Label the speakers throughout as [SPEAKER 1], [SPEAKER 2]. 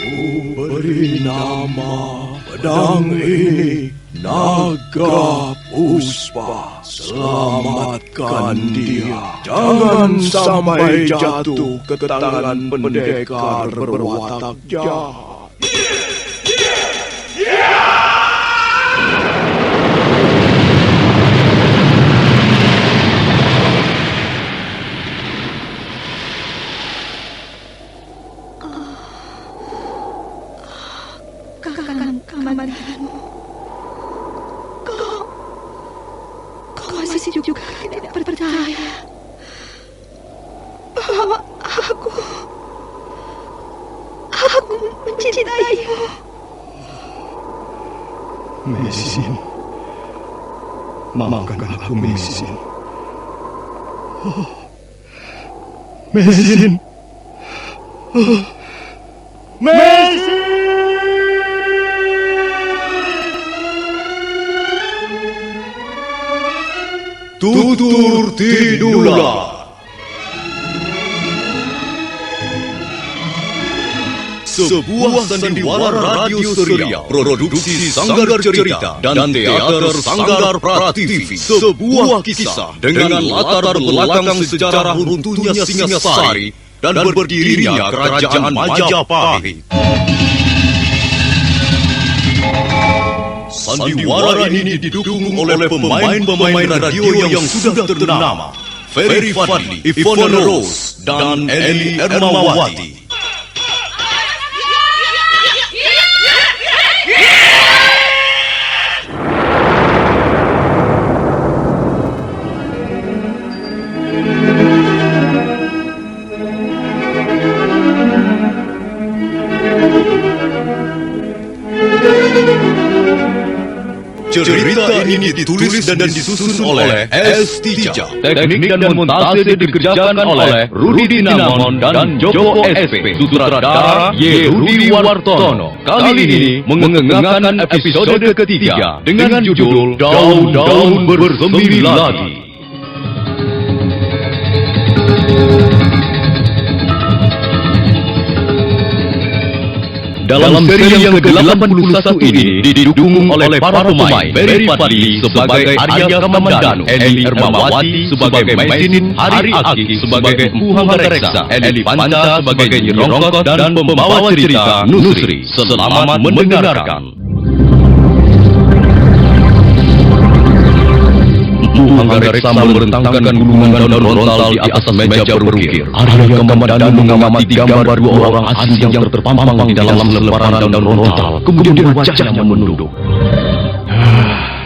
[SPEAKER 1] Beri nama pedang ini Naga Puspa. Selamatkan dia. Jangan sampai jatuh ke tangan pendekar berwatak jahat.
[SPEAKER 2] Kamandanu, kau masih juga tidak percaya bahwa aku mencintaimu.
[SPEAKER 1] Mesin, maafkan aku, Mesin. Mesin, Mesin. Tutur Tidula. Sebuah sandiwara radio Surya, produksi Sanggar Cerita dan teater Sanggar Prativi. Sebuah kisah dengan latar belakang sejarah runtuhnya Singasari dan berdirinya Kerajaan Majapahit. Sandiwara ini didukung oleh pemain-pemain radio yang sudah ternama, Ferry Fadli, Ivona Rose, dan Eli Ermawati. Cerita ini ditulis dan disusun oleh S. Tija.
[SPEAKER 3] Teknik dan montase dikerjakan oleh Rudi Dinamon dan Joko SP. Sutradara Y. Rudi Wartono. Kali ini mengenangkan episode ketiga dengan judul Daun-Daun Bersemi Lagi. Dalam seri yang ke-81 ini didukung oleh para pemain Ferry Fadli sebagai Arya Kamandanu, Eli Ermawati sebagai Maisin, Hari Aki sebagai Empu Hanggareksa, Eli Panca sebagai Nyi Rongkot dan pembawa cerita Nusri. Selamat mendengarkan. Empu Hanggareksa merentangkan gulungan daun rontal di atas meja berukir. Arya Kamandanu mengamati gambar dua orang asing yang terpampang di dalam lembaran daun rontal. Kemudian wajahnya menunduk.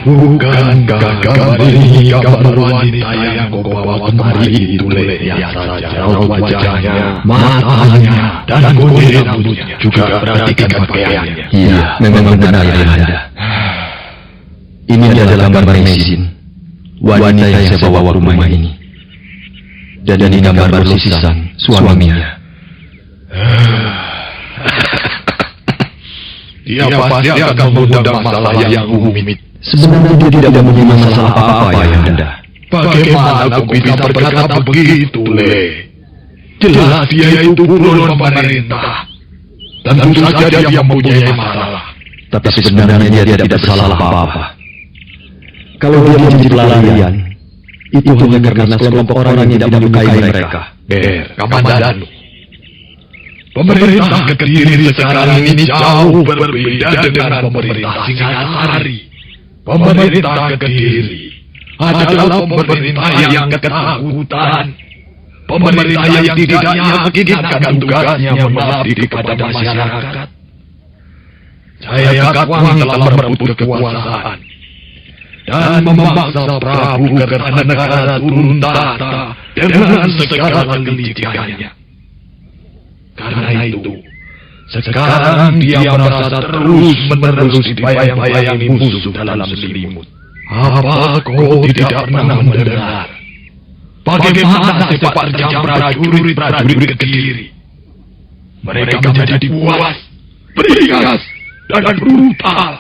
[SPEAKER 4] Bukankah gambar ini gambar wanita yang kau bawa kemari itu, lihat saja wajahnya, matanya, dan gunting rambutnya. Juga perhatikan pakaiannya.
[SPEAKER 5] Iya, memang benar Ayahanda. Ini adalah gambar Mesin, wanita yang saya bawa ke rumah ini. Dan ini gambar Rosisan, suaminya.
[SPEAKER 4] Dia pasti akan mengundang masalah yang rumit.
[SPEAKER 5] Sebenarnya dia tidak mempunyai masalah apa-apa, Ayahanda.
[SPEAKER 4] Bagaimana kau bisa berkata begitu, Le? Jelas dia itu buron pemerintah. Tentu saja dia mempunyai masalah.
[SPEAKER 5] Tapi sebenarnya dia tidak bersalah apa-apa. Kalau dia menjadi pelarian, itu hanya karena sekelompok orang yang tidak menyukai mereka.
[SPEAKER 4] Kamandanu, pemerintah Kediri sekarang ini jauh berbeda dengan pemerintah Singasari. Pemerintah Kediri adalah pemerintah yang ketakutan. Pemerintah yang tidak yakin akan tugasnya mengabdi kepada masyarakat. Jaya Katwang telah merebut kekuasaan dan memaksa Prabu Kertanegara turun tahta dengan segala kelicikannya. Karena itu, sekarang dia merasa terus-menerus dibayang-bayangi musuh dalam selimut. Apa kau tidak pernah mendengar bagaimana sepak terjang prajurit-prajurit Kediri? Mereka menjadi buas, beringas, dan brutal.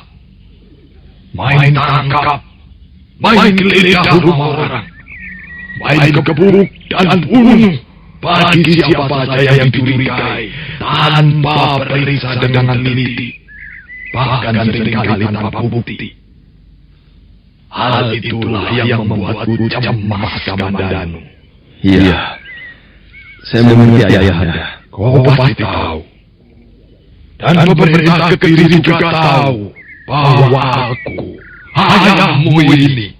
[SPEAKER 4] Main tangkap, main geledah rumah orang, main gebuk dan bunuh, bagi siapa saja yang dicurigai tanpa periksa dengan teliti, bahkan seringkali tanpa bukti. Hal itulah yang membuatku cemas, Kamandanu.
[SPEAKER 5] Iya, saya mengerti Ayahanda.
[SPEAKER 4] Kau pasti tahu. Dan pemerintah Kediri juga tahu bahwa aku, ayahmu ini,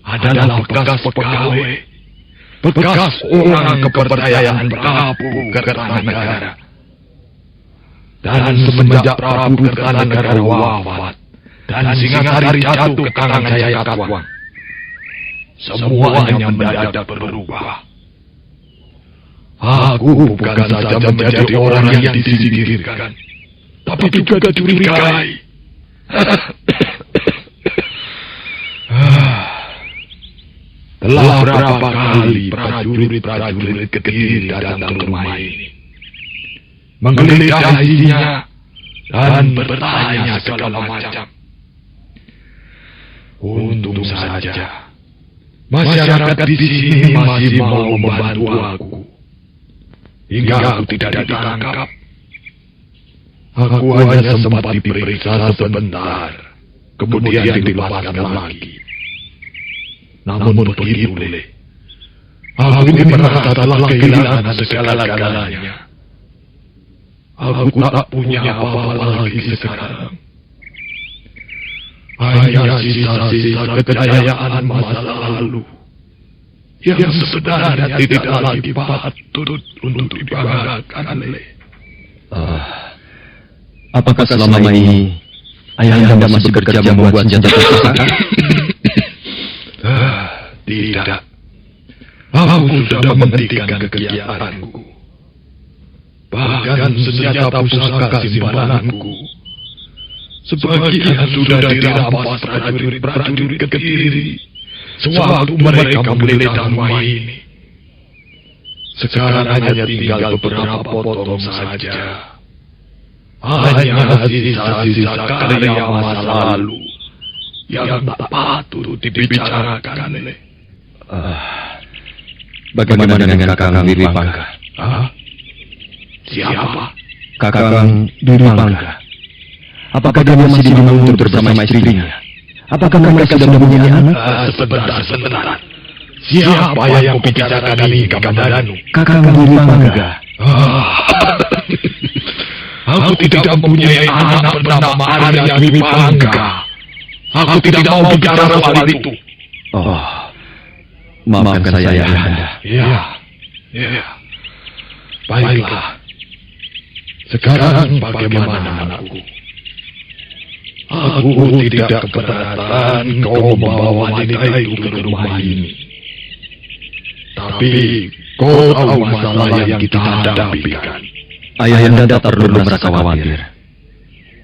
[SPEAKER 4] adalah bekas pegawai, bekas orang kepercayaan Prabu Kertanegara. Dan semenjak Prabu Kertanegara wafat dan Singasari jatuh ke tangan Jayakatwang, semuanya mendadak berubah. Aku bukan saja menjadi orang yang disingkirkan, tapi juga dicurigai. Telah berapa kali prajurit-prajurit Kediri datang ke rumah ini, menggeledah isinya dan bertanya segala macam. Untung saja masyarakat di sini masih mau membantu aku, hingga aku tidak ditangkap. Aku hanya sempat diperiksa sebentar, kemudian dilepaskan lagi. Namun begitu, Le, aku ini merasa telah kehilangan segala-galanya. Aku tak punya apa-apa lagi sekarang. Hanya sisa-sisa kejayaan masa lalu yang sebenarnya tidak lagi patut untuk dibanggakan, Le.
[SPEAKER 5] Apakah selama ini Ayahanda masih bekerja membuat senjata pusaka?
[SPEAKER 4] Tidak. Aku sudah menghentikan kegiatanku. Bahkan senjata pusaka simpananku sebagian sudah dirampas prajurit-prajurit Kediri sewaktu mereka menggeledah rumah ini. Sekarang hanya tinggal beberapa potong saja. Hanya sisa-sisa karya masa lalu yang tak patut dibicarakan, Le.
[SPEAKER 5] Bagaimana dengan Kakang Wiripangga?
[SPEAKER 4] Siapa?
[SPEAKER 5] Kakang Wiripangga. Apakah dia masih di Gunung Untur bersama istrinya? Apakah mereka sudah mempunyai anak?
[SPEAKER 4] Sebentar. Siapa yang kau bicarakan ini, Kamandanu?
[SPEAKER 5] Kakang Wiripangga.
[SPEAKER 4] Aku tidak mempunyai anak bernama Arya Wiripangga. Aku tidak mau bicara soal itu.
[SPEAKER 5] Oh, maafkan saya, Ayahanda.
[SPEAKER 4] Ya. Baiklah. Sekarang bagaimana, anakku? Aku tidak keberatan kau membawa wanita itu ke rumah ini. Tapi kau tahu masalah yang kita hadapi, kan?
[SPEAKER 5] Ayahanda tak perlu merasa khawatir.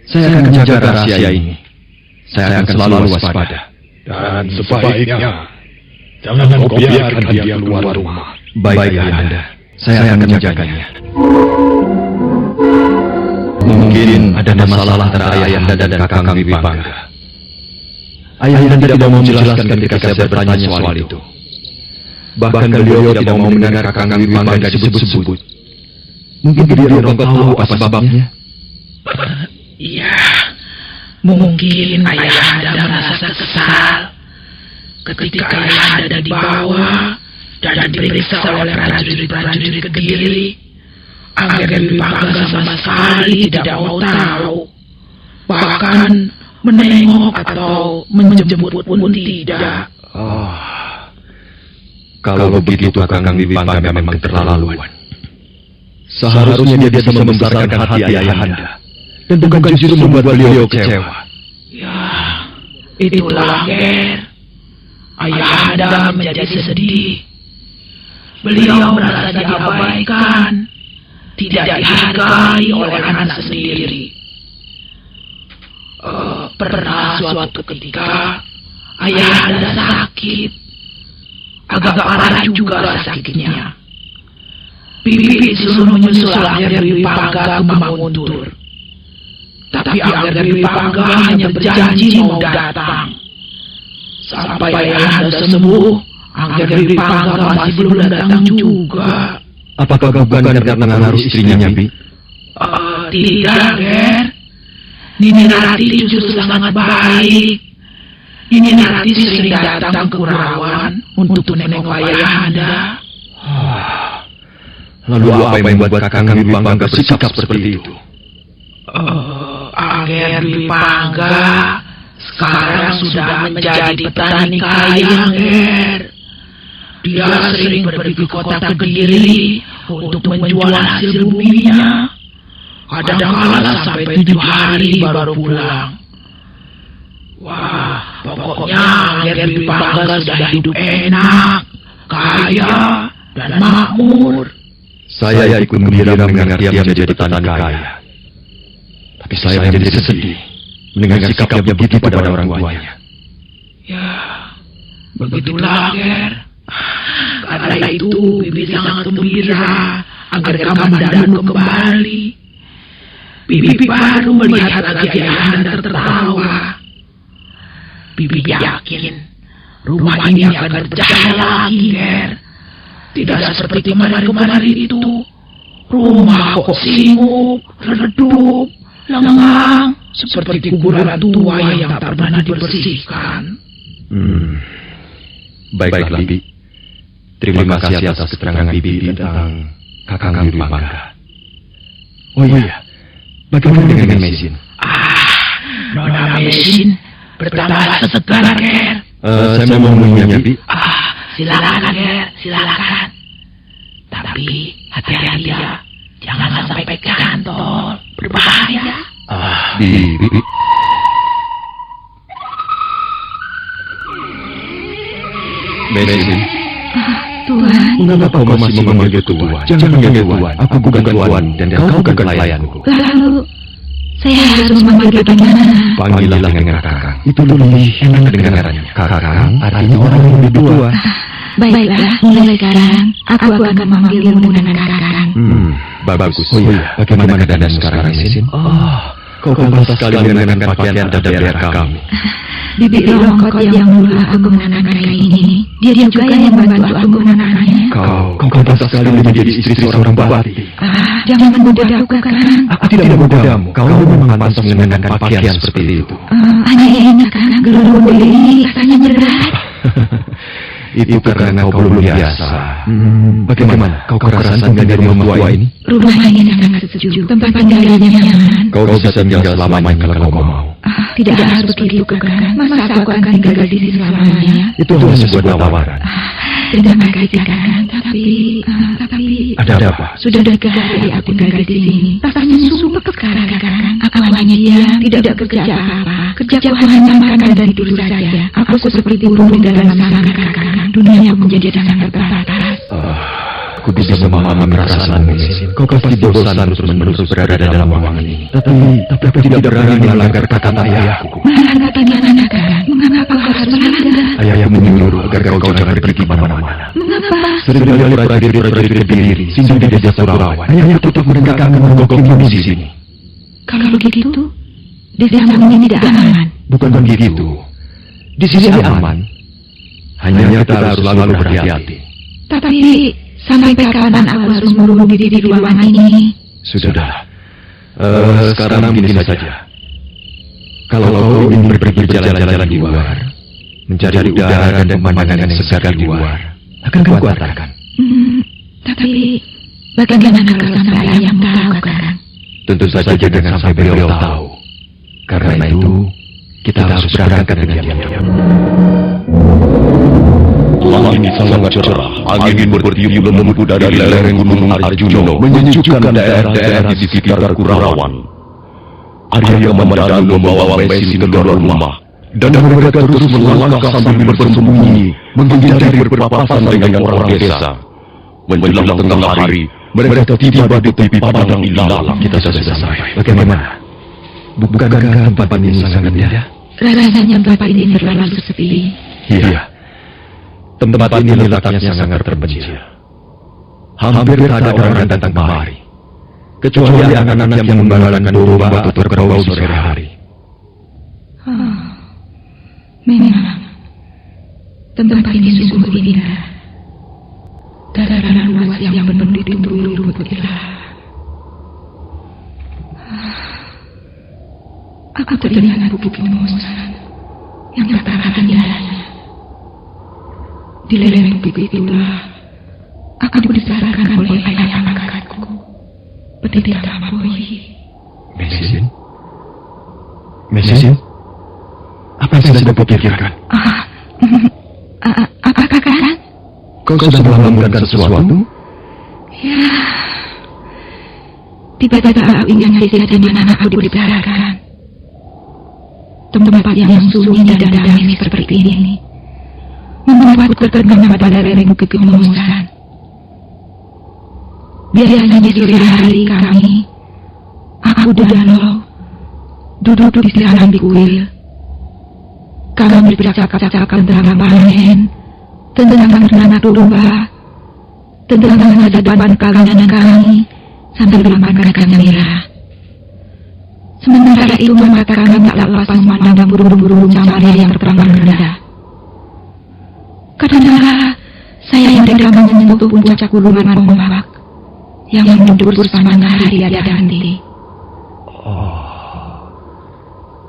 [SPEAKER 5] Saya akan menjaga rahasia ini. Saya akan selalu waspada.
[SPEAKER 4] Dan sebaiknya jangan kau biarkan dia keluar rumah.
[SPEAKER 5] Baik, Ayahanda. Saya akan menjaganya. Mungkin ada masalah antara Ayahanda dan Kakang Wiripangga. Ayahanda tidak mau menjelaskan ketika saya bertanya soal itu. Bahkan beliau tidak mau mendengar Kakang Wiripangga disebut-sebut. Mungkin beliau tahu apa sebabnya.
[SPEAKER 6] Iya, mungkin Ayahanda merasa kesal ketika Ayahanda dibawa dan diperiksa oleh prajurit-prajurit Kediri. Angger Wiripangga sama sekali tidak mau tahu, bahkan menengok atau menjemput pun tidak.
[SPEAKER 5] Kalau begitu Kakang Wiripangga memang keterlaluan. Seharusnya dia bisa membesarkan hati Ayahanda dan bukan justru membuat beliau kecewa.
[SPEAKER 6] Ya, itulah Ger. Ayahanda menjadi sedih. Beliau merasa diabaikan, tidak dihargai oleh anak sendiri. Pernah suatu ketika Ayahanda sakit, agak parah juga sakitnya. Bibi disuruh menyusul Angger Wiripangga ke Manguntur. Tapi Angger Wiripangga hanya berjanji mau datang. Sampai Ayahanda sembuh, Angger Wiripangga masih belum datang juga.
[SPEAKER 5] Apakah bukan karena pengaruh istrinya, Bi?
[SPEAKER 6] Tidak, Ger. Nini Rati justru sangat baik. Nini Rati sering datang ke Kurawan untuk menengok ayahanda.
[SPEAKER 5] Lalu apa yang membuat Kakang Dwi Pangga bersikap seperti itu?
[SPEAKER 6] Anger Dwi Pangga sekarang sudah menjadi petani kaya, Ger. Dia sering pergi ke kota Kediri untuk menjual hasil buminya. Kadang-kala sampai 7 hari baru pulang. Wah, pokoknya Anger Dwi Pangga sudah hidup enak, kaya, dan makmur.
[SPEAKER 5] Saya ikut gembira mendengar dia menjadi petani kaya. Tapi saya menjadi sedih mendengar sikapnya begitu pada orang tuanya.
[SPEAKER 6] Ya, begitulah, Ger. Karena itu, Bibi sangat gembira agar Kamandanu kembali. Bibi baru melihat lagi ayahanda tertawa. Bibi yakin rumah ini akan berjaya lagi, Ger. Tidak seperti kemarin-kemarin itu. Rumah kok singgup, redup, lengang, seperti kuburan tua yang tak pernah dibersihkan.
[SPEAKER 5] Baiklah, Bibi. Terima kasih atas keterangan Bibi tentang Kakang Dwi Pangga. Oh iya, bagaimana dengan Mesin?
[SPEAKER 6] Nona Mesin bertambah segar, Ger.
[SPEAKER 5] Saya mau menemuinya, Bibi.
[SPEAKER 6] Silakan, Ger, silakan. Tapi hati-hati ya, jangan sampai kantol, berbahaya.
[SPEAKER 5] Bibi. Mesin.
[SPEAKER 2] Tuan,
[SPEAKER 5] Mengapa kau masih memanggil Tuan? Jangan memanggil Tuan. Aku bukan Tuan dan kau bukan pelayanku.
[SPEAKER 2] lalu saya harus memanggil bagaimana?
[SPEAKER 5] Panggillah dengan Kakang. Itu lebih enak kedengarannya. Kakang artinya orang yang lebih tua.
[SPEAKER 2] Baiklah, mulai sekarang aku akan memanggilmu dengan Kakang.
[SPEAKER 5] Bagus. Oh iya, bagaimana keadaan sekarang, Mesin? Kau pantas sekali mengenakan pakaian adat daerah kami.
[SPEAKER 2] Bibi Rongkot yang dulu aku mengenakan kain ini, dia juga yang membantu aku mengenakannya.
[SPEAKER 5] Kau pantas sekali menjadi istri seorang bupati.
[SPEAKER 2] Jangan membodohku, Kakang.
[SPEAKER 5] Aku tidak membodohmu. Kau memang pantas mengenakan pakaian seperti itu.
[SPEAKER 2] Hanya enak, Kakang. Gelembung ini rasanya berat.
[SPEAKER 5] Itu karena kau belum biasa. Bagaimana? Kau kerasan tinggal di rumah tua ini?
[SPEAKER 2] Rumah ini sangat sejuk, tempat tinggalnya nyaman.
[SPEAKER 5] Kau bisa tinggal selamanya kalau kau mau.
[SPEAKER 2] Tidak harus begitu, Kakang. Masa aku akan tinggal di sini selamanya?
[SPEAKER 5] Itu hanya sebuah tawaran.
[SPEAKER 2] Terima kasih, Kakang. Tapi
[SPEAKER 5] Ada apa?
[SPEAKER 2] sudah 3 hari aku tinggal di sini. Rasanya sumpah sekarang, Kakang. Aku hanya diam, tidak bekerja apa-apa. Kerjaku hanya makan dan tidur saja. Aku seperti burung di dalam sangkar, Kakang. Dunia aku menjadi sangat terbatas.
[SPEAKER 5] Aku bisa memahami perasaanmu, Mesin. Kau pasti bosan terus-menerus berada dalam ruangan ini. Tapi aku tidak berani melanggar kata ayahku.
[SPEAKER 2] Melanggar bagaimana, Kakang? Mengapa kau harus melanggar?
[SPEAKER 5] Ayahku menyuruh agar kau jangan pergi kemana-mana.
[SPEAKER 2] Mengapa?
[SPEAKER 5] Seringkali prajurit-prajurit Kediri singgah di desa Kurawan. Ayahku tetap merendahkan menggogokmu di sini.
[SPEAKER 2] Kalau begitu, desamu ini tidak aman.
[SPEAKER 5] Bukan begitu. Di sini aman. Hanya kita harus selalu berhati-hati.
[SPEAKER 2] Tapi sampai kapan aku harus mengurung diri di ruangan ini?
[SPEAKER 5] Sudah. Sekarang begini saja. Kalau kau ingin pergi berjalan-jalan di luar, mencari udara dan pemandangan yang segar di luar, akan kau katakan.
[SPEAKER 2] Tapi bagaimana kalau sampai ayahmu tahu, Kakang?
[SPEAKER 5] Tentu saja jangan sampai beliau tahu. Karena itu, kita harus berangkat dengan diam-diam.
[SPEAKER 1] Langit sangat cerah, angin bertiup lembut dari lereng Gunung Arjuno, menyejukkan daerah-daerah di sekitar Kurawan. Arya Kamandanu membawa Mesin keluar rumah, dan mereka terus melangkah sambil bersembunyi, menghindari berpapasan dengan orang desa. Menjelang tengah hari, mereka tiba di tepi padang ilalang.
[SPEAKER 5] Kita sudah selesai. Bagaimana? Bukankah tempat ini sangat indah?
[SPEAKER 2] Rasanya tempat ini terlalu sepi.
[SPEAKER 5] Iya. Tempat ini letaknya sangat terpencil. Hampir tak ada orang yang datang kemari, kecuali anak-anak yang membalakan domba atau kerbau sore hari.
[SPEAKER 2] Memang tempat ini sungguh indah. dataran luas yang penuh ditumbuhi rumput ilahi. Aku teringat bukit Mosan yang tertata indahnya. Di lereng bukit itulah aku dibesarkan oleh ayah angkatku, Pendeta Tambohi.
[SPEAKER 5] Mesin? Apa yang sedang kau pikirkan?
[SPEAKER 2] Apakah Kakang?
[SPEAKER 5] Kau sedang melakukan sesuatu?
[SPEAKER 2] Ya, tiba-tiba aku ingat desa di mana aku dibesarkan. Tempat yang sunyi dan damai seperti ini membuatku terkenang pada lereng bukit Mosan. Biasanya di sore hari aku dan Lo duduk di dalam kuil. Kami bercakap-cakap tentang panen, tentang ternak domba, tentang masa depan kami sambil memakan cemira. Sementara itu mata kami tak lepas memandang burung-burung camar yang terbang rendah. Kadang-kadang saya mereka menyentuh puncak gulungan ombak yang mendur bersama hari tiada henti.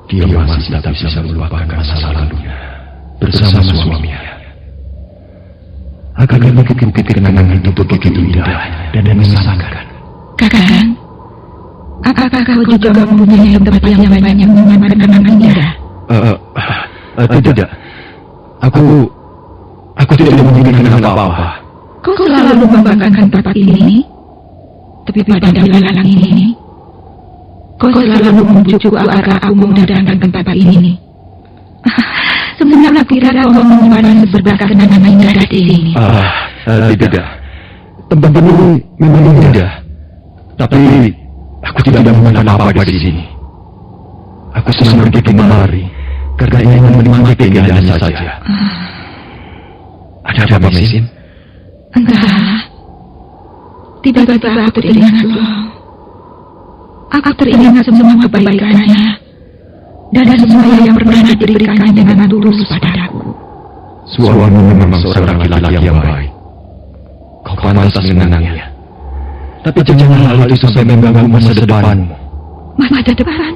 [SPEAKER 5] Dia masih tak bisa melupakan masa lalunya bersama suaminya. Agaknya bukit-bukit kenangan itu begitu indah dan menyenangkan.
[SPEAKER 2] Kakang, apakah kau juga mempunyai tempat yang banyak menyimpan kenangan indah?
[SPEAKER 5] Tidak. Aku tidak mempunyai kenangan apa-apa.
[SPEAKER 2] Kau selalu membanggakan tempat ini, tapi pada bulan ini, kau selalu membujukku agar aku mendatangkan tempat ini. Sebenarnya kira kau menyimpan seberkas kenangan indah di sini.
[SPEAKER 5] Tidak. Tempat ini memang indah, tapi aku tidak menemukan apa-apa di sini. Aku senang pergi kemari karena ingin menikmati keindahannya saja. Ada apa, Mesin?
[SPEAKER 2] Entah. Tiba-tiba aku teringat Lo. Aku teringat semua kebaikannya dan semua yang pernah diberikannya dengan tulus padaku.
[SPEAKER 5] Suamimu memang seorang laki-laki yang baik. Kau pantas mengenangnya. Tapi jangan hal itu sampai mengganggu masa depanmu.
[SPEAKER 2] Masa depan?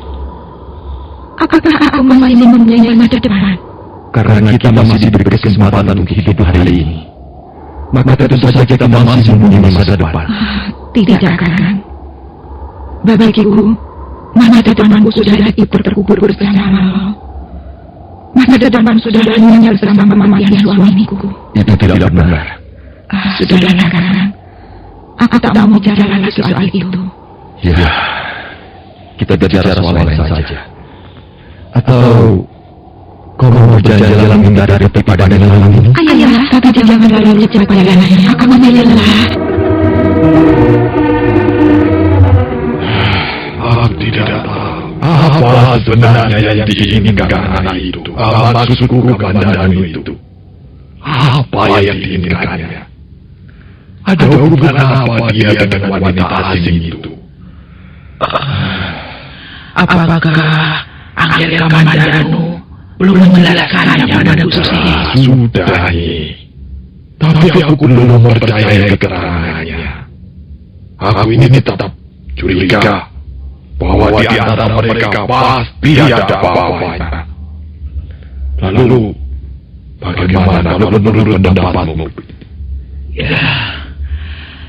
[SPEAKER 2] Apakah aku masih mempunyai masa depan?
[SPEAKER 5] Karena kita masih diberi kesempatan untuk hidup hari ini, maka tentu saja kita masih mempunyai masa depan.
[SPEAKER 2] Tidak, Kakang. Bagiku, masa depanku sudah ikut terkubur bersama Lo. Masa depan sudah lenyap bersama kematian suamiku.
[SPEAKER 5] Itu tidak benar.
[SPEAKER 2] Sudahlah, Kakang. Aku tak mau bicara lagi soal itu.
[SPEAKER 5] Ya, kita bicara soal lain saja. Atau kau mau jalan-jalan menghindari panen lalang ini?
[SPEAKER 2] Ayolah, tapi jangan terlalu cepat jalannya. Aku lelah.
[SPEAKER 4] Aku tidak tahu apa sebenarnya yang diinginkan anak itu. Maksudku kepada Danu itu. Apa yang diinginkannya? Ada hubungan apa dia dengan wanita asing itu?
[SPEAKER 6] Apakah Angel Kamandanu belum menjelaskannya pada Gusti?
[SPEAKER 4] Sudah, tapi aku belum percaya keterangannya. Aku ini tetap curiga bahwa di antara mereka pasti ada apa-apanya. Lalu, bagaimana menurut pendapatmu?
[SPEAKER 6] Ya,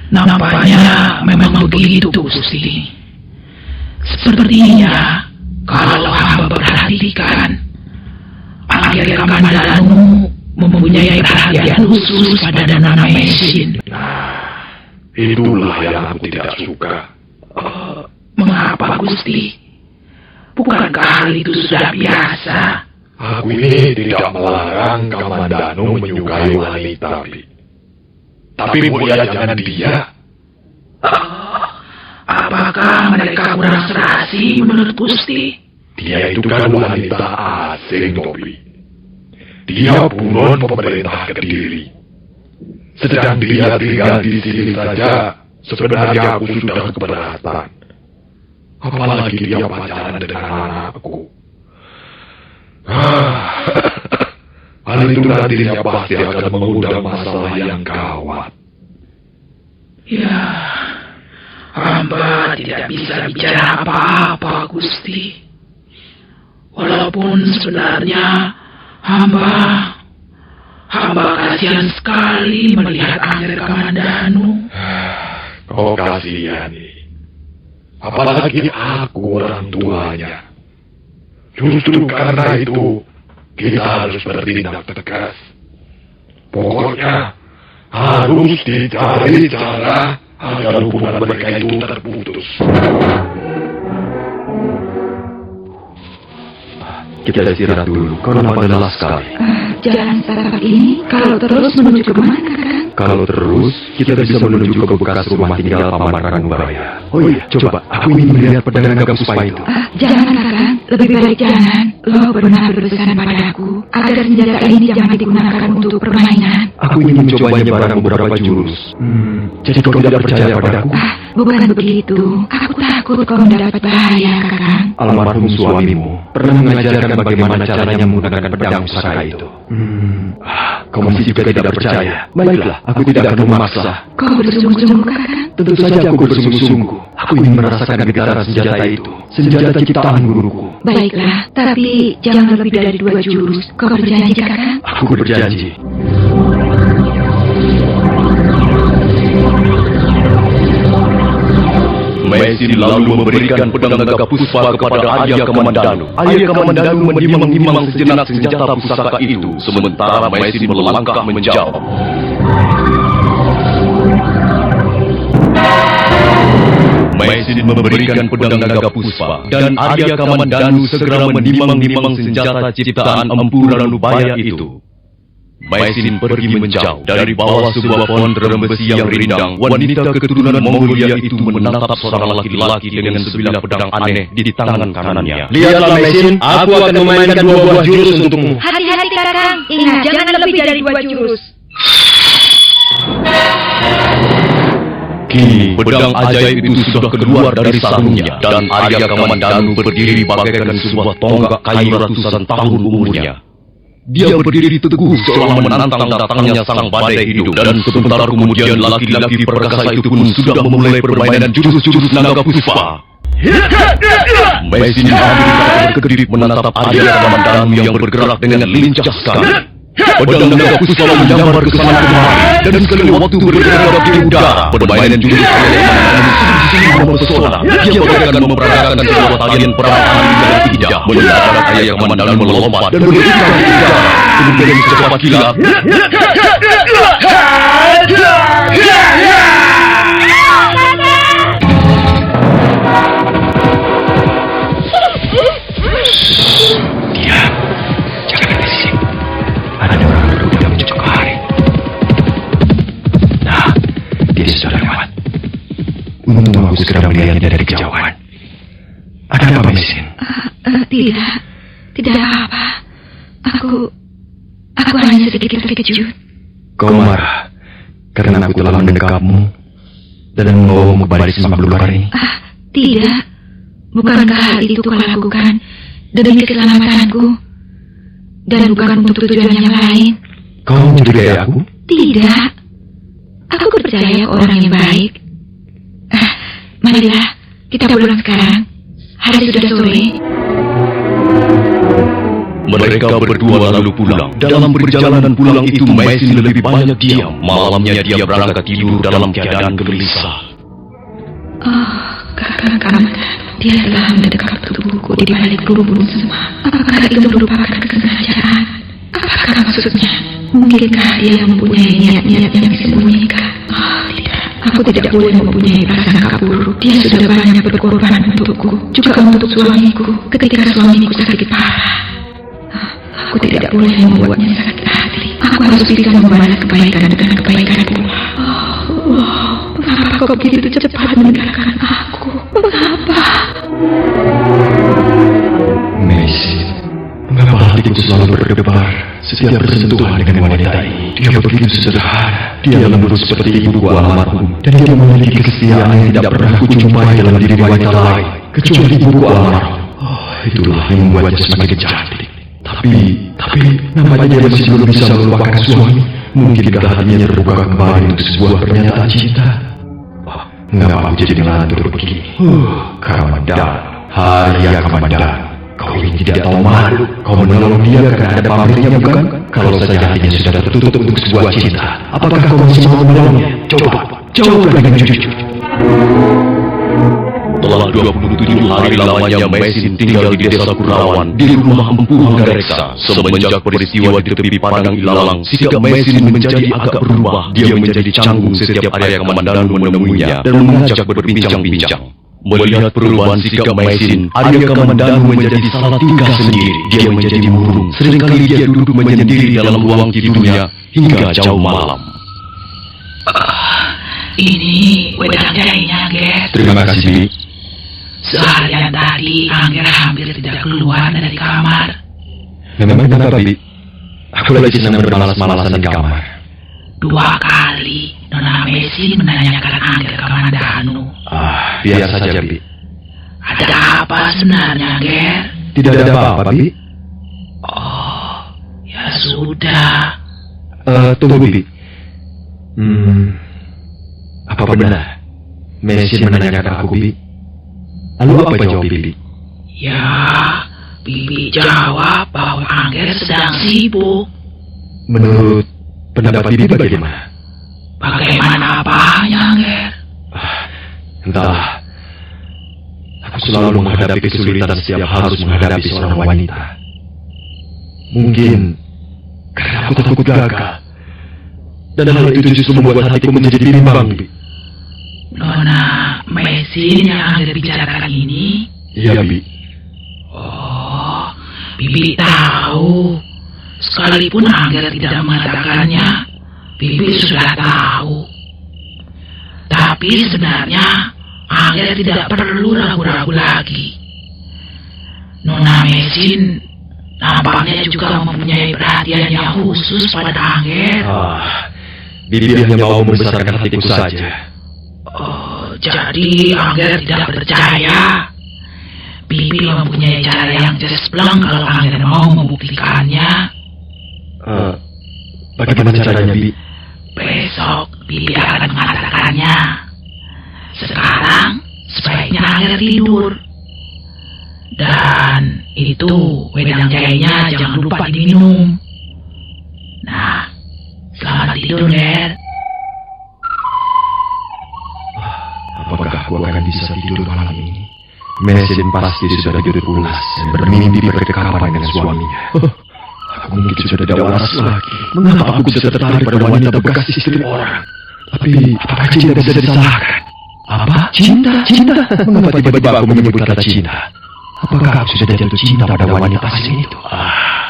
[SPEAKER 6] nampaknya memang begitu, Gusti. Sepertinya kalau hamba perhatikan, Angel Kamandanu mempunyai perhatian khusus pada Dana Mesin.
[SPEAKER 4] Itulah yang aku tidak suka.
[SPEAKER 6] Mengapa, Gusti? Bukankah hal itu sudah biasa?
[SPEAKER 4] Aku ini tidak melarang Kamandanu menyukai wanita, tapi mulia jangan dia.
[SPEAKER 6] Apakah mereka kurang serasi menurut Gusti?
[SPEAKER 4] Dia itu kan wanita asing, Tobi. Dia buron pemerintah Kediri. Sedang dia tinggal di sini saja, sebenarnya aku sudah keberatan. Apalagi dia pacaran dengan anakku. Hal itu nantinya pasti akan mengundang masalah yang gawat.
[SPEAKER 6] Ya, hamba tidak bisa bicara apa-apa, Gusti. Walaupun sebenarnya hamba kasihan sekali melihat Angger Kamandanu.
[SPEAKER 4] Kau kasihani. Apalagi aku orang tuanya. Justru karena itu, kita harus bertindak tegas. Pokoknya, harus dicari cara agar hubungan mereka itu terputus.
[SPEAKER 5] Kita istirahat dulu, kau nampak lelah sekali.
[SPEAKER 2] Jalan setapak ini, kalau terus menuju ke mana, Kakang?
[SPEAKER 5] Kalau terus, kita bisa menuju ke bekas rumah tinggal Paman Ranubaya. Oh iya, coba, aku ingin melihat pedang naga puspa itu.
[SPEAKER 2] Jangan, Kakang. Lebih baik jangan. Lo pernah berpesan padaku agar senjata ini jangan digunakan untuk permainan.
[SPEAKER 5] Aku ingin mencobanya barang beberapa jurus. Jadi kau tidak percaya padaku?
[SPEAKER 2] Bukan begitu. Aku takut kau mendapat bahaya, Kakang.
[SPEAKER 5] Almarhum suamimu pernah mengajarkan bagaimana caranya menggunakan pedang pusaka itu. Kau masih juga tidak percaya? Baiklah, aku tidak akan memaksa.
[SPEAKER 2] Kau bersungguh-sungguh, Kakang?
[SPEAKER 5] Tentu saja aku bersungguh-sungguh. Aku ingin merasakan getaran senjata itu. Senjata ciptaan guruku.
[SPEAKER 2] Baiklah, tapi jangan lebih dari 2 jurus. Kau berjanji, Kakang?
[SPEAKER 5] Aku berjanji.
[SPEAKER 3] Mesin lalu memberikan pedang naga puspa kepada Arya Kamandanu. Arya Kamandanu menimang-nimang sejenak senjata pusaka itu, sementara Mesin melangkah menjauh. Mesin memberikan pedang naga puspa, dan Arya Kamandanu segera menimang-nimang senjata ciptaan Empu Ranubaya itu. Mesin pergi menjauh. Dari bawah sebuah pohon rem besi yang rindang, wanita keturunan Mongolia itu menatap seorang laki-laki dengan sebilah pedang aneh di tangan kanannya.
[SPEAKER 7] Lihatlah Mesin, aku akan memainkan 2 buah jurus untukmu.
[SPEAKER 2] Hati-hati, Kakang. Ingat, jangan lebih dari 2 jurus.
[SPEAKER 3] Kini pedang ajaib itu sudah keluar dari sarungnya, dan Arya Kamandanu berdiri bagaikan sebuah tonggak kayu ratusan tahun umurnya. Dia berdiri teguh seolah menantang datangnya sang badai hidup, dan sebentar kemudian laki-laki perkasa itu pun sudah memulai permainan jurus-jurus naga puspa. Mesin Amerika berkedip menatap Arya Kamandanu yang bergerak dengan lincah sekali. Pedang naga puspa menyambar ke sana kemari, dan sekali waktu bergerak di udara, permainan jurus yang mempesona. Dia bagaikan memperagakan sebuah tarian perang yang indah. Mendarat Arya Kamandanu melompat dan bergerak di udara, kemudian secepat kilat.
[SPEAKER 5] Untung aku segera melihatnya dari kejauhan. Ada apa, Mesin?
[SPEAKER 2] Tidak apa-apa. Aku hanya sedikit terkejut.
[SPEAKER 5] Kau marah karena aku telah mendekapmu dan membawamu kembali semak belukar ini?
[SPEAKER 2] Tidak. Bukankah hal itu kau lakukan demi keselamatanku? Dan bukan untuk tujuan yang lain?
[SPEAKER 5] Kau mencurigai aku?
[SPEAKER 2] Tidak. Aku percaya orang yang baik. Marilah, kita pulang sekarang. Hari sudah sore.
[SPEAKER 3] Mereka berdua lalu pulang. Dalam perjalanan pulang itu Mesin lebih banyak diam. Malamnya dia berangkat tidur dalam keadaan gelisah.
[SPEAKER 2] Kakang Kamandanu, dia telah mendekap tubuhku di balik rumpun semua. Apakah itu merupakan kesengajaan? Apakah maksudnya? Mungkinkah dia mempunyai niat-niat yang disembunyikan? Tidak. Aku tidak boleh mempunyai prasangka buruk. Dia sudah banyak berkorban untukku, juga untuk suamiku ketika suamiku sakit parah. Aku tidak boleh membuatnya sakit hati. Aku harus bisa membalas kebaikan dengan kebaikan pula. Mengapa kau begitu cepat meninggalkan aku? Mengapa?
[SPEAKER 5] Mesin, mengapa hatiku selalu berdebar setiap bersentuhan dengan wanita ini? Dia begitu sederhana. Dia lembut seperti ibuku almarhum, dan dia memiliki kesetiaan yang tidak pernah kujumpai dalam diri wanita lain kecuali ibuku almarhum. Itulah yang membuatnya semakin cantik. Tapi nampaknya dia masih belum bisa melupakan suami. Mungkinkah hatinya terbuka kembali untuk sebuah pernyataan cinta? Mengapa aku jadi ngelantur begini? Kamandanu, Arya Kamandanu. Kau ini tidak tahu malu. Kau menolong dia karena ada pamrihnya, bukan? Kalau saja hatinya sudah tertutup untuk sebuah cinta, apakah kau masih mau menolongnya? Coba, jawab dengan jujur.
[SPEAKER 1] Telah 27 hari lamanya Mesin tinggal di desa Kurawan, di rumah Empu Hanggareksa. Semenjak peristiwa di tepi padang ilalang, sikap Mesin menjadi agak berubah. Dia menjadi canggung setiap Arya Kamandanu menemuinya dan mengajak berbincang-bincang. Melihat perubahan sikap Mesin, Arya Kamandanu menjadi salah tingkah sendiri. Dia menjadi murung. Seringkali dia duduk menyendiri dalam ruang tidurnya hingga jauh malam.
[SPEAKER 6] Ini wedang jahenya, Angger.
[SPEAKER 5] Terima kasih, Bi.
[SPEAKER 6] Seharian tadi Angger hampir tidak keluar dari kamar.
[SPEAKER 5] Memang kenapa, Bi? Aku lagi senang bermalas-malasan di kamar.
[SPEAKER 6] 2 kali Nona Mesin menanyakan Angger Kamandanu.
[SPEAKER 5] Biar saja, Bi.
[SPEAKER 6] Ada apa sebenarnya, Angger?
[SPEAKER 5] Tidak ada apa-apa, Bi.
[SPEAKER 6] Oh, ya sudah.
[SPEAKER 5] Tunggu, Bi. Apa benar Mesin menanyakan aku, Bi? Lalu apa jawab Bibi?
[SPEAKER 6] Ya, Bibi jawab bahwa Angger sedang sibuk.
[SPEAKER 5] Menurut pendapat Bibi bagaimana?
[SPEAKER 6] Bagaimana apanya, Angger?
[SPEAKER 5] Entahlah. Aku selalu menghadapi kesulitan setiap harus menghadapi seorang wanita. Mungkin karena aku takut gagal. Dan hal itu justru membuat hatiku menjadi bimbang, Bi.
[SPEAKER 6] Nona Mesin yang Angger bicarakan ini?
[SPEAKER 5] Iya, Bi.
[SPEAKER 6] Oh, Bibi tahu. Sekalipun Angger tidak mengatakannya, Bibi sudah tahu. Tapi sebenarnya Angger tidak perlu ragu-ragu lagi. Nona Mesin nampaknya juga mempunyai perhatian yang khusus pada Angger.
[SPEAKER 5] Bibi hanya mau membesarkan hatiku saja.
[SPEAKER 6] Oh, jadi Angger tidak percaya. Bibi mempunyai cara yang cespleng kalau Angger mau membuktikannya.
[SPEAKER 5] Bagaimana caranya, Bi?
[SPEAKER 6] Besok Bibi akan mengatakannya. Sekarang sebaiknya Angger tidur. Dan itu wedang jahenya jangan lupa diminum. Nah, selamat tidur, Ger.
[SPEAKER 5] Apakah aku akan bisa tidur malam ini? Mesin pasti sudah tidur pulas dan bermimpi berdekatan dengan suaminya. Aku mungkin sudah tidak waras lagi. Mengapa aku bisa tertarik pada wanita bekas istri orang? Tapi apakah cinta bisa disalahkan? Apa? Cinta? Mengapa tiba-tiba aku menyebut kata cinta? Apakah aku sudah jatuh cinta pada wanita asing itu?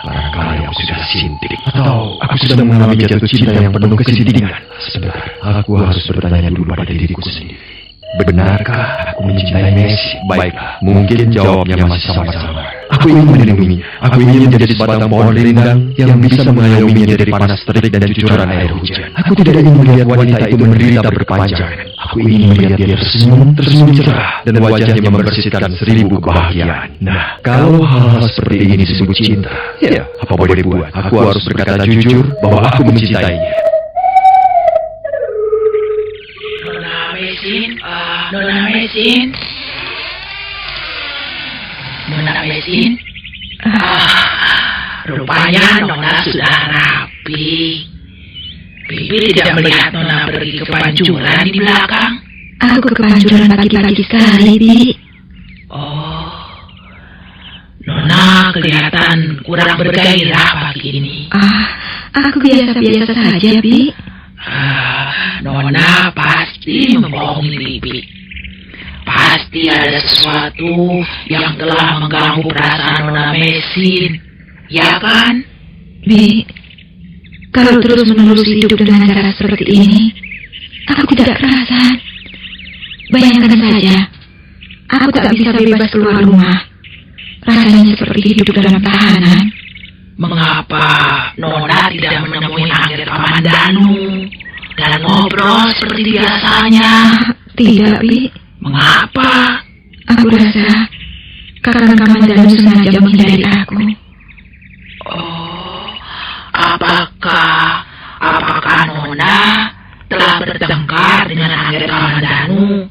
[SPEAKER 5] Barangkali aku sudah sintik. Atau aku sedang mengalami jatuh cinta yang penuh kesintingan. Sebentar, aku harus bertanya dulu pada diriku sendiri. Benarkah aku mencintai Mesin? Baiklah, mungkin jawabnya masih sama-sama. Aku ingin melindunginya. Aku ingin menjadi sebatang pohon rindang yang bisa mengayominya dari panas terik dan cucuran air hujan. Aku tidak ingin melihat wanita itu menderita berkepanjangan. Aku ingin melihat dia tersenyum cerah dan wajahnya membersihkan 1000 kebahagiaan. Nah, kalau hal-hal seperti ini disebut cinta, ya, apa boleh buat? Aku harus berkata jujur bahwa aku mencintainya.
[SPEAKER 6] Nona Mesin. Rupanya Nona sudah rapi. Bibi tidak melihat Nona pergi ke pancuran di belakang.
[SPEAKER 2] Aku ke pancuran pagi-pagi sekali, Bi.
[SPEAKER 6] Oh, Nona kelihatan kurang bergairah pagi ini.
[SPEAKER 2] Aku biasa-biasa saja, Bi.
[SPEAKER 6] Nona pasti membohongi Bibi. Pasti ada sesuatu yang telah mengganggu perasaan Nona Mesin, ya kan?
[SPEAKER 2] Bi, kalau terus-menerus hidup dengan cara seperti ini, aku tidak kerasan. Bayangkan saja, aku tak bisa bebas keluar rumah. Rasanya seperti hidup dalam tahanan.
[SPEAKER 6] Mengapa Nona tidak menemui Angger Kamandanu dan ngobrol seperti biasanya?
[SPEAKER 2] Tidak, Bi.
[SPEAKER 6] Mengapa?
[SPEAKER 2] Aku rasa Kakang Kamandanu sengaja menghindari aku.
[SPEAKER 6] Oh, apakah Nona telah bertengkar dengan Angger Kamandanu?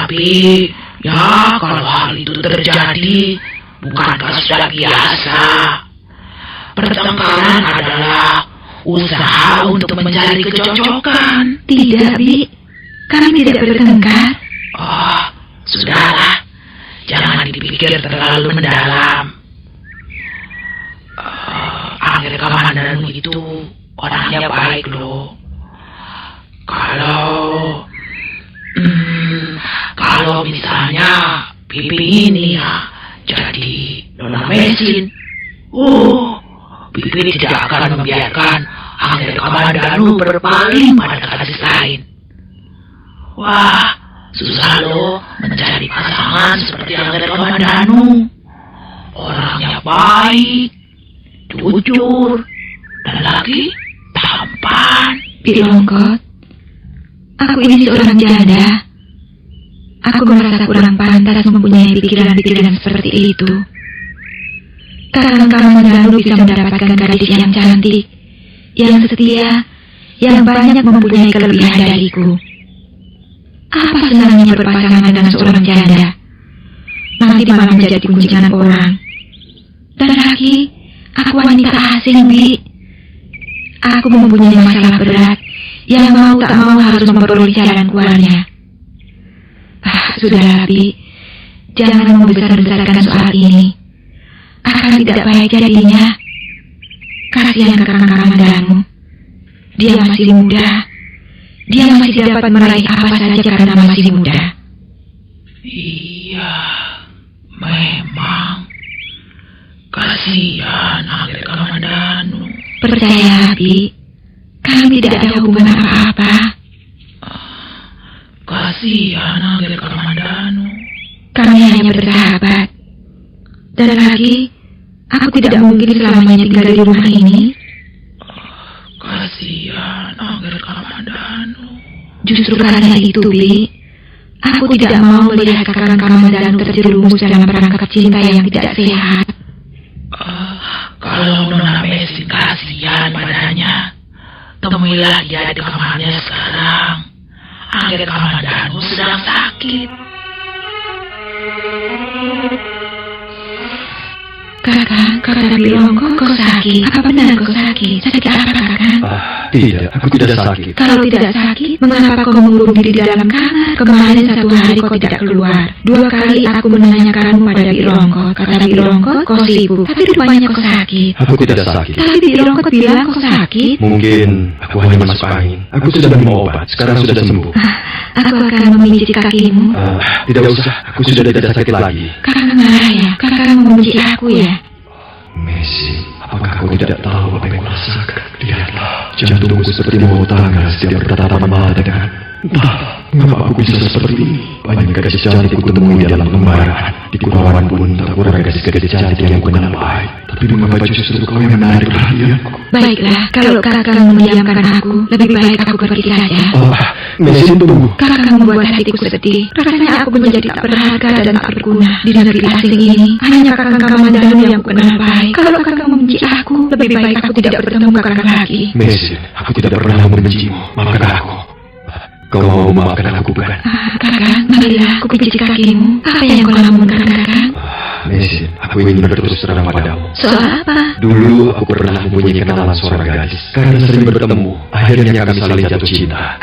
[SPEAKER 6] Tapi, ya kalau hal itu terjadi, bukankah sudah biasa? Pertengkaran adalah usaha untuk mencari kecocokan.
[SPEAKER 2] Tidak, Bi. Kami tidak bertengkar.
[SPEAKER 6] Oh, sudahlah. Jangan dipikir terlalu mendalam. Angger Kamandanu itu orangnya baik loh. Kalau misalnya Pipi ini ya jadi nona mesin, Pipi tidak akan membiarkan Angger Kamandanu berpaling pada kasih lain. Wah, susah loh mencari pasangan seperti Angger Kamandanu. Orangnya baik, jujur, dan lagi tampan.
[SPEAKER 2] Pilongkot, aku ini seorang janda. Aku merasa kurang pantas mempunyai pikiran-pikiran seperti itu. Kakang Kamandanu bisa mendapatkan gadis yang cantik, yang setia, yang banyak mempunyai kelebihan dariku. Apa senangnya berpasangan dengan seorang janda? Nanti malah menjadi kuncingan orang. Dan lagi, aku wanita asing, Bi. Aku mempunyai masalah berat yang mau tak mau harus memperoleh jalan keluarnya. Sudahlah, Bi. Jangan membesar-besarkan soal ini. Akan tidak baik jadinya. Kasihan Kakang Kamandanu. Dia masih muda. Dia masih dapat meraih apa saja karena masih muda.
[SPEAKER 6] Iya, memang. Kasihan Angger Kamandanu.
[SPEAKER 2] Percaya, Bi. Kami tidak ada hubungan apa-apa.
[SPEAKER 6] Kasihan Angger Kamandanu.
[SPEAKER 2] Kami hanya bersahabat. Dan lagi, aku tidak mungkin selamanya tinggal di rumah ini.
[SPEAKER 6] Kasihan Angger Kamandanu.
[SPEAKER 2] Justru karena itu, Bi, aku tidak mau melihat Kakang Kamandanu terjerumus dalam perangkap cinta yang tidak sehat.
[SPEAKER 6] Kalau Nona Mesin kasihan padanya, temuilah dia di kamarnya sekarang. Angger Kamandanu sedang sakit.
[SPEAKER 2] Kakang Pilongkot, kau sakit? Apa benar kau sakit? Sakit apa, Kakang?
[SPEAKER 5] Tidak, aku tidak sakit.
[SPEAKER 2] Kalau tidak sakit, mengapa kau mengurung diri di dalam kamar? Kemarin 1 hari kau tidak keluar. 2 kali aku menanyakanmu pada Pilongkot. Kata Pilongkot, kau sibuk. Tapi rupanya kau sakit.
[SPEAKER 5] Aku tidak sakit.
[SPEAKER 2] Tapi Pilongkot bilang kau sakit.
[SPEAKER 5] Mungkin aku hanya masuk angin. Aku sudah minum obat, sekarang sudah sembuh.
[SPEAKER 2] Aku akan memijit kakimu.
[SPEAKER 5] Tidak usah, aku sudah tidak sakit lagi.
[SPEAKER 2] Kakang marah ya? Kakang membenci aku ya?
[SPEAKER 5] Messi, apakah kau tidak tahu apa yang kurasakan? Lihatlah, jantungku seperti mau tanggal setiap bertatapan mata dengan... Entah, mengapa aku bisa seperti ini? Banyak gadis cantik kutemui dalam lembaran. Di Kurawan pun tak kurang gadis-gadis cantik yang ku kenal baik. Tapi mengapa justru kau yang menarik perhatianku?
[SPEAKER 2] Baiklah, kalau Kakang mendiamkan aku, lebih baik aku pergi saja.
[SPEAKER 5] Messi, tunggu.
[SPEAKER 2] Kakang membuat hatiku sedih. Rasanya aku menjadi tak berharga dan tak berguna di negeri asing ini. Hanya Kakang Kamandanu yang ku kenal baik. Kalau Kakang membenci aku, lebih baik aku tidak bertemu Kakang lagi.
[SPEAKER 5] Messi, aku tidak pernah membencimu. Maafkan aku. Kau mau memaafkan aku, bukan?
[SPEAKER 2] Kakang, marilah aku pijit kakimu. Apa yang kau lamunkan, Kakang?
[SPEAKER 5] Messi, aku ingin berterus terang padamu.
[SPEAKER 2] Soal apa?
[SPEAKER 5] Dulu aku pernah mempunyai kenalan seorang gadis. Karena sering bertemu, akhirnya kami saling jatuh cinta.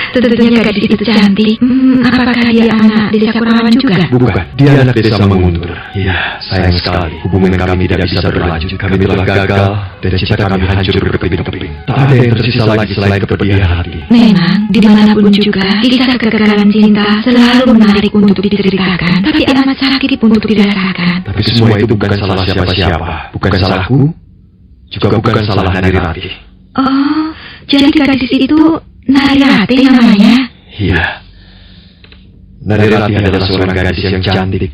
[SPEAKER 2] Tentunya gadis itu cantik. Apakah dia anak desa Kurawan juga?
[SPEAKER 5] Bukan, dia anak desa Menguntur. Iya, sayang sekali. Hubungan kami tidak bisa berlanjut. Kami telah gagal dan cinta kami hancur berkeping-keping. Tak ada yang tersisa lagi selain kepedihan hati.
[SPEAKER 2] Memang, dimanapun juga, kisah kegagalan cinta selalu menarik untuk diceritakan. Tapi amat sakit untuk dirasakan.
[SPEAKER 5] Tapi semua itu bukan salah siapa-siapa. Bukan salahku, juga bukan salah Narirati.
[SPEAKER 2] Oh, jadi gadis itu Narirati namanya?
[SPEAKER 5] Iya. Narirati adalah seorang gadis yang cantik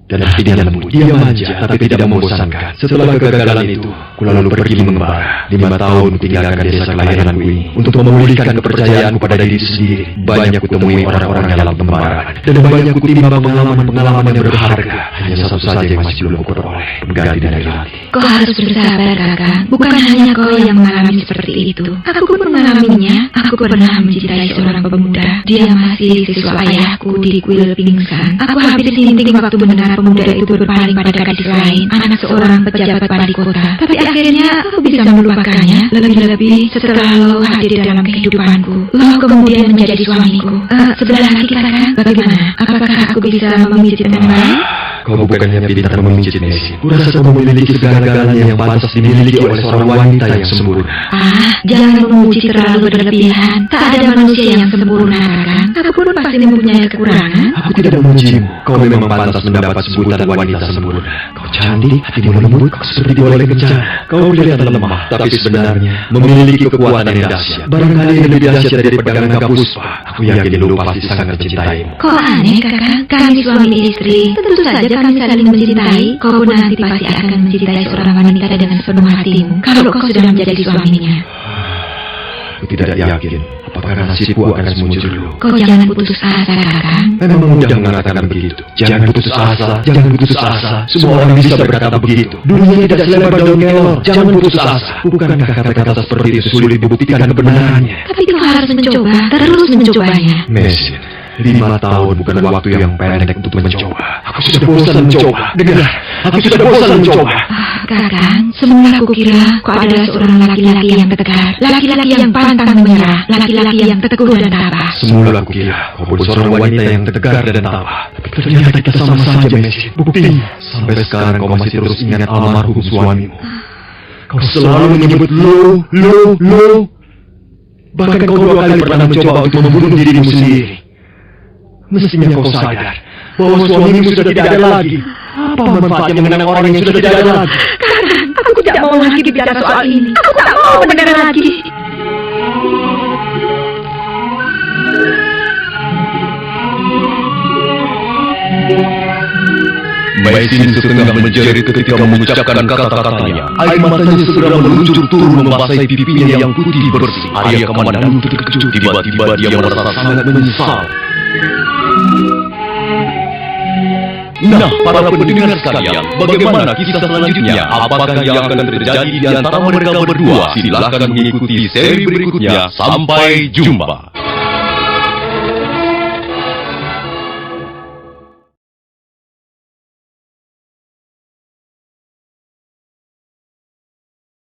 [SPEAKER 5] dan hatinya lembut. Dia manja tapi tidak membosankan. Setelah kegagalan itu, ku lalu pergi mengembara. 5 tahun tinggalkan desa kelahiranku ini untuk memulihkan kepercayaanku pada diri sendiri. Banyak kutemui orang-orang dalam pembaran dan banyak kutimbang pengalaman-pengalaman yang berharga. hanya satu saja yang masih belum kuperoleh, pengganti dari Rati.
[SPEAKER 2] Kau harus bersabar, Kakang. Bukan hanya kau yang mengalami seperti itu. Aku pun mengalaminya. Aku pernah mencintai seorang pemuda. Dia masih siswa ayahku di kuil pingsan. Aku hampir sinting waktu mendengar pemuda itu berpaling pada gadis lain, anak seorang pejabat wali kota. Tapi akhirnya aku bisa melupakannya. Lebih-lebih setelah lo hadir dalam kehidupanku. Lo kemudian menjadi suamiku. Sebelah lagi, Kakang, bagaimana? Apakah aku bisa memijit dengan baik?
[SPEAKER 5] Kau bukannya pintar memijit, Messi. Kurasa kau memiliki segala-galanya yang pantas dimiliki oleh seorang wanita yang sempurna.
[SPEAKER 2] Jangan memuji terlalu berlebihan. Tak ada manusia yang sempurna, Kakang. Aku pun pasti mempunyai kekurangan.
[SPEAKER 5] Aku tidak memujimu. Kau memang pantas mendapat sebutan wanita sempurna. Kau cantik, hatimu lembut, kau seperti boleh kencana. Kau kelihatan lemah, tapi sebenarnya memiliki kekuatan yang dahsyat. Barangkali yang lebih dahsyat dari pedang Naga Puspa. Aku yakin lu pasti sangat mencintaimu.
[SPEAKER 2] Kok aneh, Kakang? Kami suami istri. Tentu saja kami saling mencintai. Kau pun nanti pasti akan mencintai seorang wanita dengan sepenuh hatimu. Kalau kau sudah menjadi suaminya.
[SPEAKER 5] Aku tidak yakin apakah nasibku akan semuncul dulu.
[SPEAKER 2] Kau jangan putus asa, Kakang.
[SPEAKER 5] Memang mudah mengatakan begitu. Jangan putus asa, jangan putus asa. Semua orang bisa berkata begitu. Dunia tidak selebar daun kelor. Jangan putus asa. Bukankah kata-kata seperti itu sulit dibuktikan kebenarannya?
[SPEAKER 2] Tapi kau harus mencoba, terus mencobanya.
[SPEAKER 5] Mesin, 5 tahun bukan waktu yang pendek untuk mencoba. Aku sudah bosan mencoba. Dengar, aku sudah bosan mencoba.
[SPEAKER 2] Kakang, semula aku kira kau adalah seorang laki-laki yang tegar, laki-laki yang pantang menyerah, laki-laki yang teguh dan tabah.
[SPEAKER 5] Semula aku kira kau pun seorang wanita yang tegar dan tabah. Tapi ternyata kita sama saja, Mesin. Bukti, sampai sekarang kau masih terus ingat almarhum suamimu. Kau selalu menyebut lo. Bahkan kau 2 kali pernah mencoba untuk membunuh dirimu sendiri. Mestinya kau sadar bahwa suamimu sudah tidak ada lagi. Apa manfaatnya mengenang orang yang sudah tidak ada lagi?
[SPEAKER 2] Kakang, aku tidak mau lagi bicara soal ini. Aku tak mau mendengar lagi.
[SPEAKER 1] Maisin setengah menjerit ketika mengucapkan kata-katanya. Air matanya segera meluncur turun membasahi pipinya yang putih bersih. Arya Kamandanu terkejut. Tiba-tiba dia merasa sangat menyesal. Nah, para pendengar sekalian, bagaimana kisah selanjutnya? Apakah yang akan terjadi di antara mereka berdua? Silakan mengikuti seri berikutnya. Sampai jumpa.